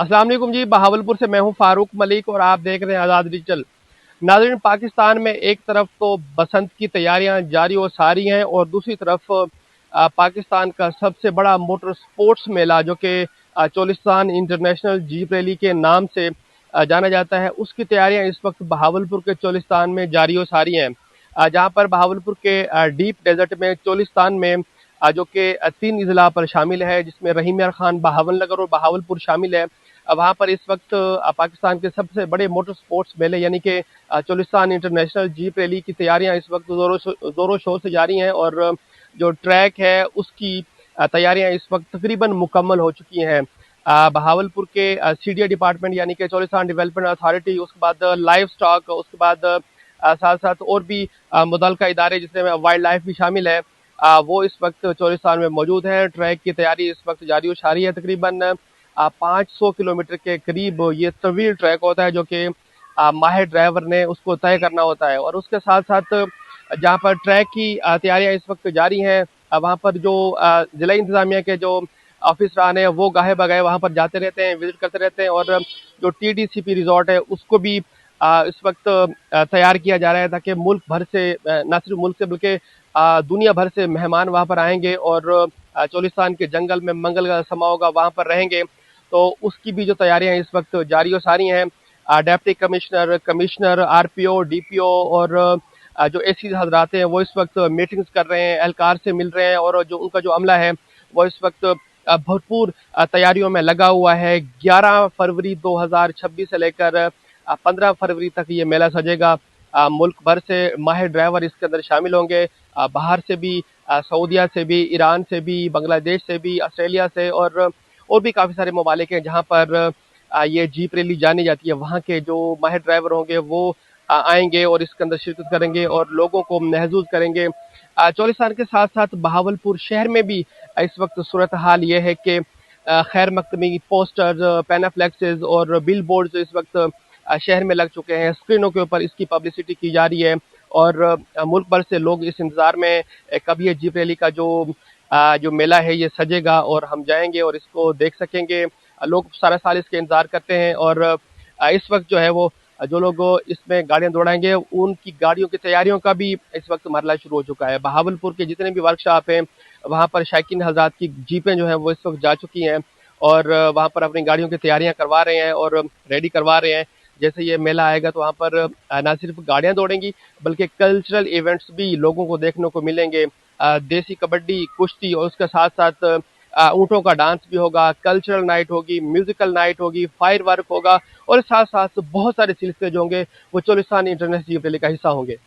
अस्सलाम वालेकुम जी। बहावलपुर से मैं हूं फारूक मलिक और आप देख रहे हैं आज़ाद डिजिटल। नाज़रीन, पाकिस्तान में एक तरफ तो बसंत की तैयारियां जारी और सारी हैं और दूसरी तरफ पाकिस्तान का सबसे बड़ा मोटर स्पोर्ट्स मेला जो कि चोलिस्तान इंटरनेशनल जीप रैली के नाम से जाना जाता है, उसकी तैयारियां इस वक्त बहावलपुर के चोलिस्तान में जारी और सारी हैं। जहां पर बहावलपुर के डीप डेजर्ट में चोलिस्तान में जो कि 3 अजला पर शामिल है, जिसमें रहीम यार खान, बहावल नगर और बहावलपुर शामिल है। वहाँ पर इस वक्त पाकिस्तान के सबसे बड़े मोटर स्पोर्ट्स मेले यानी कि चोलिस्तान इंटरनेशनल जीप रैली की तैयारियां इस वक्त जोरों शोर से जारी हैं और जो ट्रैक है उसकी तैयारियां इस वक्त तकरीबन मुकम्मल हो चुकी हैं। बहावलपुर के सीडीए डिपार्टमेंट यानी कि चोलिस्तान डेवलपमेंट अथॉरिटी, उसके बाद लाइव स्टॉक, उसके बाद साथ साथ और भी मुतल्लिका इदारे जिसमें वाइल्ड लाइफ भी शामिल है, वो इस वक्त चोलिस्तान में मौजूद हैं। ट्रैक की तैयारी इस वक्त जारी और सारी है। तकरीबन 500 किलोमीटर के करीब ये तवील ट्रैक होता है जो कि माहिर ड्राइवर ने उसको तय करना होता है। और उसके साथ साथ जहाँ पर ट्रैक की तैयारियां इस वक्त जारी हैं, वहाँ पर जो जिला इंतजामिया के जो ऑफिसरान हैं वो गाहे बगाए वहाँ पर जाते रहते हैं, विजिट करते रहते हैं। और जो टीडीसीपी रिजॉर्ट है उसको भी इस वक्त तैयार किया जा रहा है ताकि मुल्क भर से, न सिर्फ मुल्क से बल्कि दुनिया भर से मेहमान वहाँ पर आएंगे और चोलिस्तान के जंगल में मंगल का समा होगा, वहाँ पर रहेंगे। तो उसकी भी जो तैयारियां इस वक्त जारी और सारी हैं। Deputy commissioner, commissioner, RPO, DPO और जो एसी हजरात हैं वो इस वक्त मीटिंग्स कर रहे हैं, एहलकार से मिल रहे हैं और जो उनका जो अमला है वो इस वक्त भरपूर तैयारियों में लगा हुआ है। 11 फरवरी 2026 से लेकर 15 फरवरी तक ये मेला सजेगा। मुल्क भर से माहिर ड्राइवर इसके अंदर शामिल होंगे, बाहर से भी, सऊदीया से भी, ईरान से भी, बांग्लादेश से भी, ऑस्ट्रेलिया से और भी काफ़ी सारे ममालिक हैं जहाँ पर ये जीप रैली जानी जाती है। वहाँ के जो माहिर ड्राइवर होंगे वो आएंगे और इसके अंदर शिरकत करेंगे और लोगों को महसूस करेंगे। चौलिस्तान के साथ साथ बहावलपुर शहर में भी इस वक्त सूरत हाल ये है कि खैर मकदमी पोस्टर्स, पैनाफ्लेक्सेस और बिल बोर्ड इस वक्त शहर में लग चुके हैं। स्क्रीनों के ऊपर इसकी पब्लिसिटी की जा रही है और मुल्क भर से लोग इस इंतजार में कब ये जीप रैली का जो मेला है ये सजेगा और हम जाएंगे और इसको देख सकेंगे। लोग सारा साल इसके इंतजार करते हैं और इस वक्त जो है वो जो लोग इसमें गाड़ियां दौड़ाएंगे उनकी गाड़ियों की तैयारियों का भी इस वक्त मरला शुरू हो चुका है। बहावलपुर के जितने भी वर्कशॉप हैं वहाँ पर शायकीन हजरात की जीपें जो हैं वो इस वक्त जा चुकी हैं और वहाँ पर अपनी गाड़ियों की तैयारियां करवा रहे हैं और रेडी करवा रहे हैं। जैसे ये मेला आएगा तो वहाँ पर ना सिर्फ गाड़ियां दौड़ेंगी बल्कि कल्चरल इवेंट्स भी लोगों को देखने को मिलेंगे। देसी कबड्डी, कुश्ती और उसके साथ साथ ऊँटों का डांस भी होगा, कल्चरल नाइट होगी, म्यूजिकल नाइट होगी, फायर वर्क होगा और साथ साथ बहुत सारे सिलसिले जो होंगे वो चोलिस्तान इंटरनेशनल जीप रैली का हिस्सा होंगे।